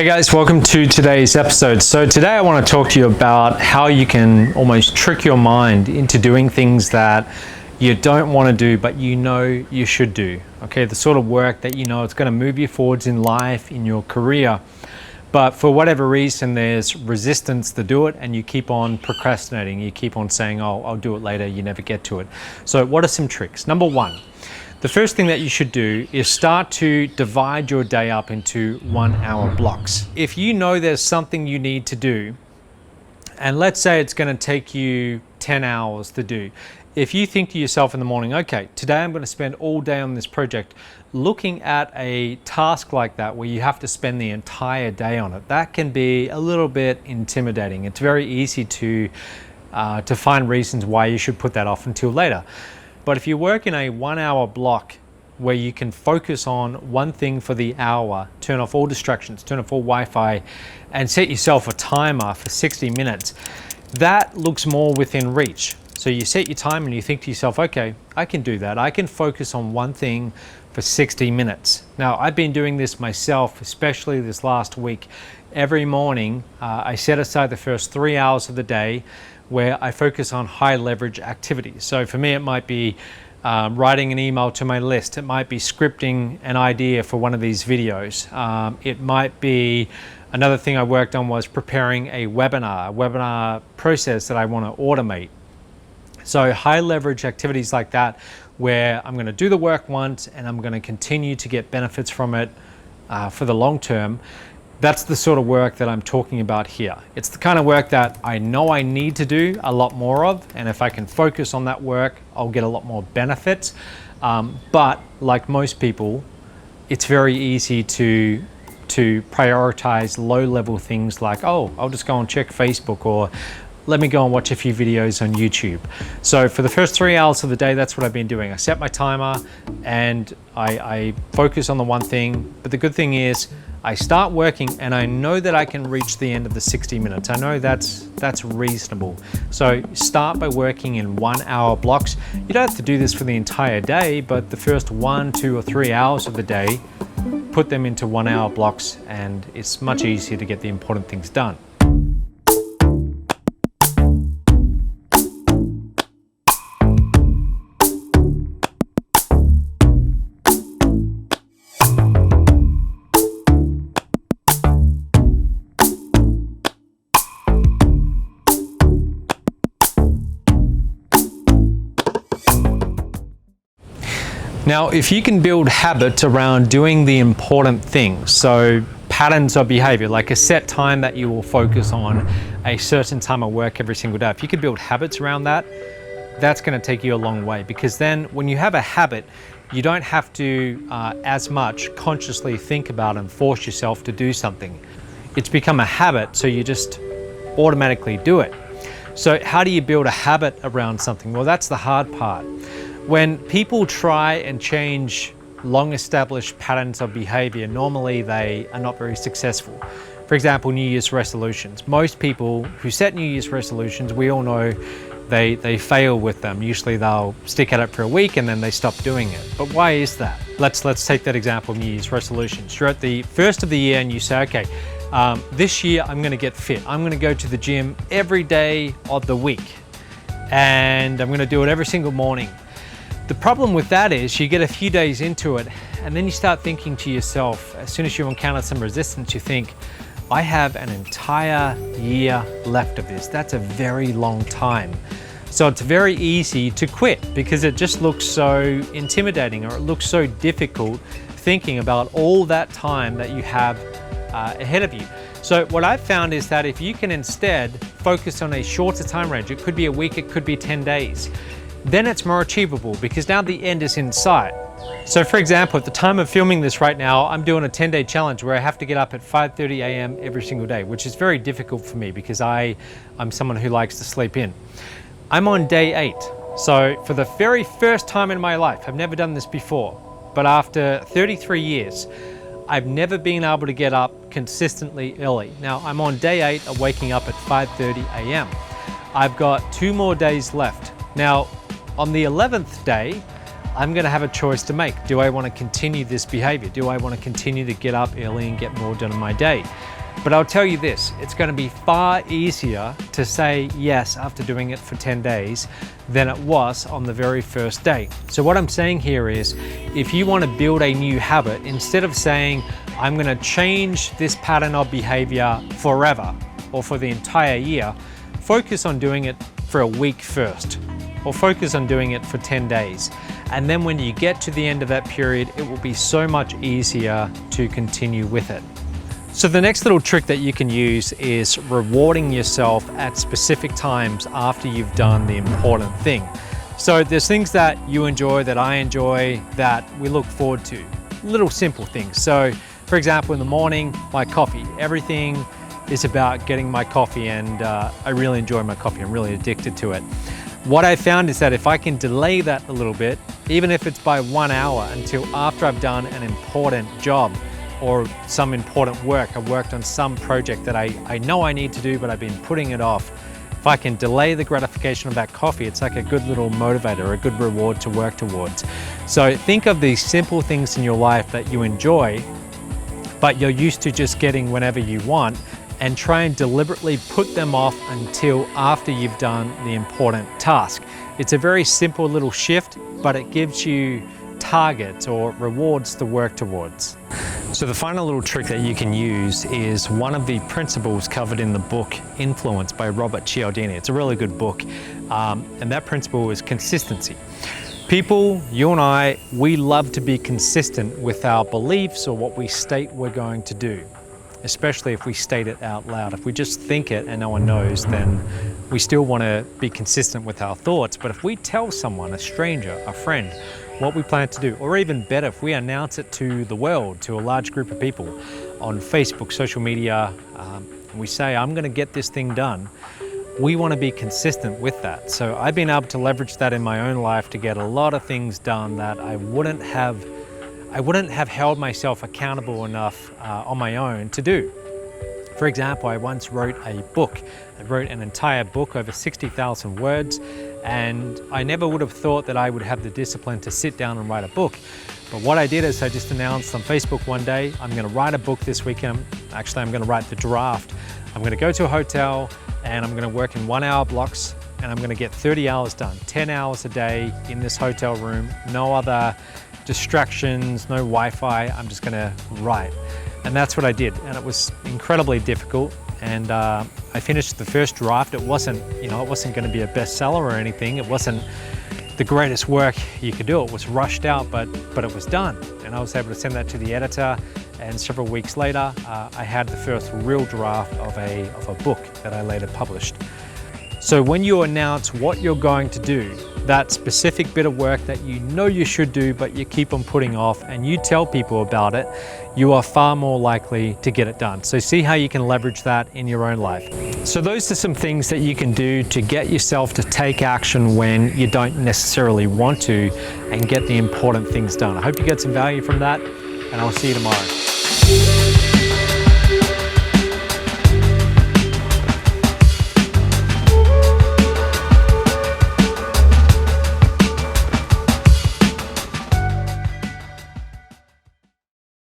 Hey guys, welcome to today's episode. So today I want to talk to you about how you can almost trick your mind into doing things that you don't want to do, but you know you should do. Okay, the sort of work that you know it's going to move you forwards in life, in your career, but for whatever reason there's resistance to do it and you keep on procrastinating. You keep on saying, oh, I'll do it later, you never get to it. So what are some tricks? Number one, the first thing that you should do is start to divide your day up into 1 hour blocks. If you know there's something you need to do, and let's say it's going to take you 10 hours to do, if you think to yourself in the morning, okay, today I'm going to spend all day on this project, looking at a task like that where you have to spend the entire day on it, that can be a little bit intimidating. It's very easy to find reasons why you should put that off until later. But if you work in a 1 hour block where you can focus on one thing for the hour, turn off all distractions, turn off all Wi-Fi, and set yourself a timer for 60 minutes, that looks more within reach. So you set your time and you think to yourself, okay, I can do that. I can focus on one thing for 60 minutes. Now, I've been doing this myself, especially this last week. Every morning, I set aside the first 3 hours of the day where I focus on high leverage activities. So for me, it might be writing an email to my list. It might be scripting an idea for one of these videos. It might be, another thing I worked on was preparing a webinar process that I want to automate. So high leverage activities like that, where I'm going to do the work once and I'm going to continue to get benefits from it for the long term. That's the sort of work that I'm talking about here. It's the kind of work that I know I need to do a lot more of, and if I can focus on that work, I'll get a lot more benefits. But like most people, it's very easy to prioritize low-level things like, oh, I'll just go and check Facebook, or let me go and watch a few videos on YouTube. So for the first 3 hours of the day, that's what I've been doing. I set my timer and I focus on the one thing. But the good thing is I start working and I know that I can reach the end of the 60 minutes. I know that's reasonable. So start by working in 1 hour blocks. You don't have to do this for the entire day, but the first 1, 2, or 3 hours of the day, put them into 1 hour blocks and it's much easier to get the important things done. Now, if you can build habits around doing the important things, so patterns of behavior, like a set time that you will focus on a certain time of work every single day, if you can build habits around that, that's going to take you a long way, because then when you have a habit, you don't have to as much consciously think about and force yourself to do something. It's become a habit, so you just automatically do it. So how do you build a habit around something? Well, that's the hard part. When people try and change long-established patterns of behavior, normally they are not very successful. For example, New Year's resolutions. Most people who set New Year's resolutions, we all know they fail with them. Usually they'll stick at it for a week and then they stop doing it. But why is that? Let's take that example of New Year's resolutions. You're at the first of the year and you say, okay, this year I'm going to get fit. I'm going to go to the gym every day of the week and I'm going to do it every single morning. The problem with that is you get a few days into it and then you start thinking to yourself, as soon as you encounter some resistance, you think, I have an entire year left of this. That's a very long time. So it's very easy to quit because it just looks so intimidating, or it looks so difficult thinking about all that time that you have ahead of you. So what I've found is that if you can instead focus on a shorter time range, it could be a week, it could be 10 days, then it's more achievable because now the end is in sight. So for example, at the time of filming this right now, I'm doing a 10-day challenge where I have to get up at 5:30 a.m. every single day, which is very difficult for me because I'm someone who likes to sleep in. I'm on day 8. So for the very first time in my life, I've never done this before, but after 33 years, I've never been able to get up consistently early. Now I'm on day 8 of waking up at 5:30 a.m. I've got 2 more days left. Now, on the 11th day, I'm going to have a choice to make. Do I want to continue this behavior? Do I want to continue to get up early and get more done in my day? But I'll tell you this, it's going to be far easier to say yes after doing it for 10 days than it was on the very first day. So what I'm saying here is, if you want to build a new habit, instead of saying, I'm going to change this pattern of behavior forever or for the entire year, focus on doing it for a week first, or focus on doing it for 10 days. And then when you get to the end of that period, it will be so much easier to continue with it. So the next little trick that you can use is rewarding yourself at specific times after you've done the important thing. So there's things that you enjoy, that I enjoy, that we look forward to. Little simple things. So for example, in the morning, my coffee. Everything is about getting my coffee, and I really enjoy my coffee. I'm really addicted to it. What I found is that if I can delay that a little bit, even if it's by 1 hour until after I've done an important job, or some important work. I worked on some project that I know I need to do, but I've been putting it off. If I can delay the gratification of that coffee, it's like a good little motivator, a good reward to work towards. So think of these simple things in your life that you enjoy, but you're used to just getting whenever you want, and try and deliberately put them off until after you've done the important task. It's a very simple little shift, but it gives you targets or rewards to work towards. So the final little trick that you can use is one of the principles covered in the book Influence by Robert Cialdini. It's a really good book, and that principle is consistency. People, you and I, we love to be consistent with our beliefs or what we state we're going to do, especially if we state it out loud. If we just think it and no one knows, then we still want to be consistent with our thoughts. But if we tell someone, a stranger, a friend, what we plan to do, or even better, if we announce it to the world, to a large group of people on Facebook, social media, and we say, I'm going to get this thing done, we want to be consistent with that. So I've been able to leverage that in my own life to get a lot of things done that I wouldn't have held myself accountable enough on my own to do. For example, I once wrote a book. I wrote an entire book, over 60,000 words, and I never would have thought that I would have the discipline to sit down and write a book. But what I did is I just announced on Facebook one day, I'm going to write a book this weekend. Actually, I'm going to write the draft. I'm going to go to a hotel and I'm going to work in 1 hour blocks, and I'm going to get 30 hours done, 10 hours a day in this hotel room, no other distractions, no Wi-Fi. I'm just going to write. And that's what I did, and it was incredibly difficult. And I finished the first draft. It wasn't going to be a bestseller or anything. It wasn't the greatest work you could do. It was rushed out, but it was done. And I was able to send that to the editor. And several weeks later, I had the first real draft of a book that I later published. So when you announce what you're going to do, that specific bit of work that you know you should do, but you keep on putting off, and you tell people about it, you are far more likely to get it done. So see how you can leverage that in your own life. So those are some things that you can do to get yourself to take action when you don't necessarily want to, and get the important things done. I hope you get some value from that, and I'll see you tomorrow.